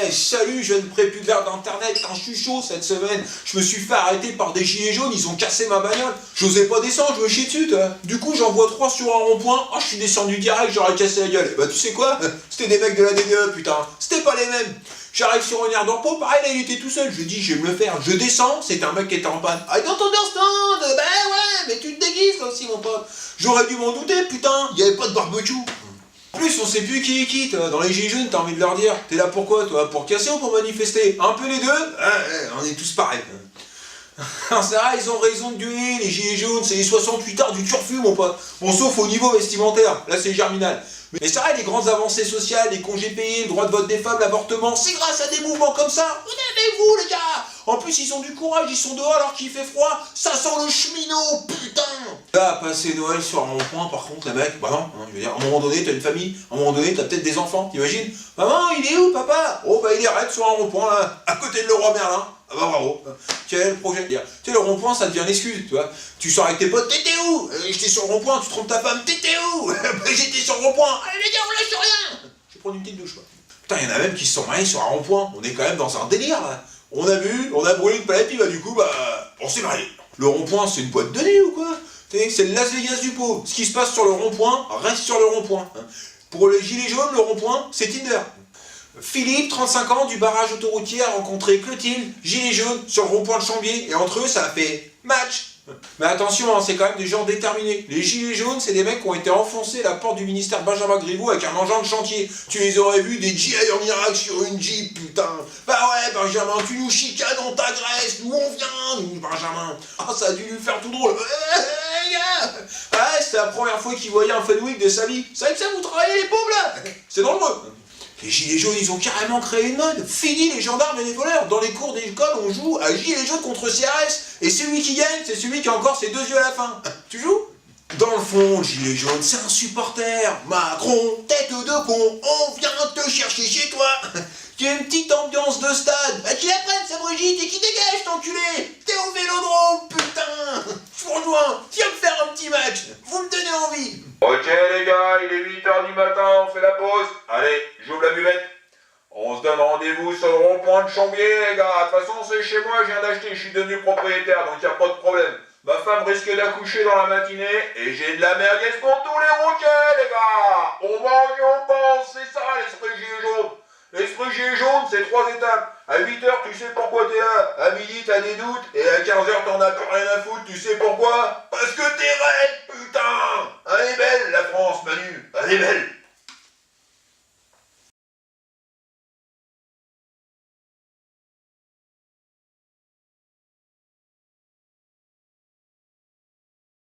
Ouais, salut jeune prépubère d'internet, je suis chaud cette semaine. Je me suis fait arrêter par des gilets jaunes, ils ont cassé ma bagnole. J'osais pas descendre, je me chiais dessus, toi. Du coup, j'en vois 3 sur un rond-point. Je suis descendu direct, j'aurais cassé la gueule. Bah, tu sais quoi? C'était des mecs de la DDE, putain. C'était pas les mêmes. J'arrive sur une aire de repos, pareil, là, il était tout seul. Je dis, je vais me le faire. Je descends, c'est un mec qui était en panne. I don't understand. Bah ouais, mais tu te déguises, toi aussi, mon pote. J'aurais dû m'en douter, putain. Il y avait pas de barbecue. En plus, on sait plus qui est qui, toi. Dans les gilets jaunes, t'as envie de leur dire. T'es là pour quoi, toi? Pour casser ou pour manifester? Un peu les deux? On est tous pareils. Alors c'est vrai, ils ont raison de gueuler, les gilets jaunes, c'est les 68 heures du turfu, mon pote. Bon, sauf au niveau vestimentaire, là c'est germinal. Mais c'est vrai, les grandes avancées sociales, les congés payés, le droit de vote des femmes, l'avortement, c'est grâce à des mouvements comme ça. Regardez-vous, les gars. En plus, ils ont du courage, ils sont dehors alors qu'il fait froid. Ça sent le cheminot, putain. Là, passer Noël sur un rond-point, par contre, les mecs, bah non, hein, je veux dire, à un moment donné, t'as une famille, à un moment donné, t'as peut-être des enfants, t'imagines? Maman, il est où, papa? Oh, bah il est raide sur un rond-point, là, à côté de Leroy Merlin. Ah bah bravo. Quel projet? Tu sais, le rond-point, ça devient l'excuse, tu vois. Tu sors avec tes potes, t'étais où? J'étais sur le rond-point, tu trompes ta femme, t'étais où? J'étais sur le rond-point. Allez les gars, on lâche rien. Je vais prendre une petite douche, quoi. Putain, il y en a même qui se sont mariés sur un rond-point. On est quand même dans un délire, là. On a bu, on a brûlé une palette, puis bah du coup, bah, on s'est mariés. Le rond-point, c'est une boîte de nuit ou quoi? C'est le Las Vegas du pauvre. Ce qui se passe sur le rond-point, reste sur le rond-point. Pour les gilets jaunes, le rond-point, c'est Tinder. Philippe, 35 ans, du barrage autoroutier, a rencontré Clotilde, gilet jaune, sur le rond-point de Chambier, et entre eux, ça a fait match. Mais attention, hein, c'est quand même des gens déterminés. Les gilets jaunes, c'est des mecs qui ont été enfoncés à la porte du ministère Benjamin Griveaux avec un engin de chantier. Tu les aurais vus, des GI en Irak sur une Jeep, putain. Bah ouais, Benjamin, tu nous chicanes, on t'agresse, d'où on vient, nous, Benjamin. Ah, ça a dû lui faire tout drôle. Ouais, c'était la première fois qu'il voyait un Fenwick de sa vie. Ça que ça, vous travaillez les pauvres, là? C'est dangereux. Les gilets jaunes, ils ont carrément créé une mode. Fini les gendarmes et les voleurs. Dans les cours d'école, on joue à gilets jaunes contre CRS. Et celui qui gagne, c'est celui qui a encore ses 2 yeux à la fin. Tu joues? Dans le fond, le gilet jaune, c'est un supporter. Macron, tête de con, on vient te chercher chez toi. Tu as une petite ambiance de stade. Bah tu la prennes, sa Brigitte, et qui dégage, t'enculé. T'es au vélodrome, putain. Je vous rejoins, viens me faire un petit match. Vous me donnez envie. Ok les gars, il est 8h du matin, on fait la pause. Allez, j'ouvre la buvette. On se donne rendez-vous sur le rond-point de Chambier, les gars. De toute façon, c'est chez moi, je viens d'acheter, je suis devenu propriétaire, donc y a pas de problème. Ma femme risque d'accoucher dans la matinée, et j'ai de la merguez pour tous les routiers, les gars. On mange et on pense, c'est ça l'esprit gilet jaune. L'esprit gilet jaune, c'est 3 étapes. À 8h, tu sais pourquoi t'es là. À midi, t'as des doutes. Et à 15h, t'en as plus rien à foutre. Tu sais pourquoi? Parce que t'es raide, putain. Elle est belle, la France, Manu. Elle est belle.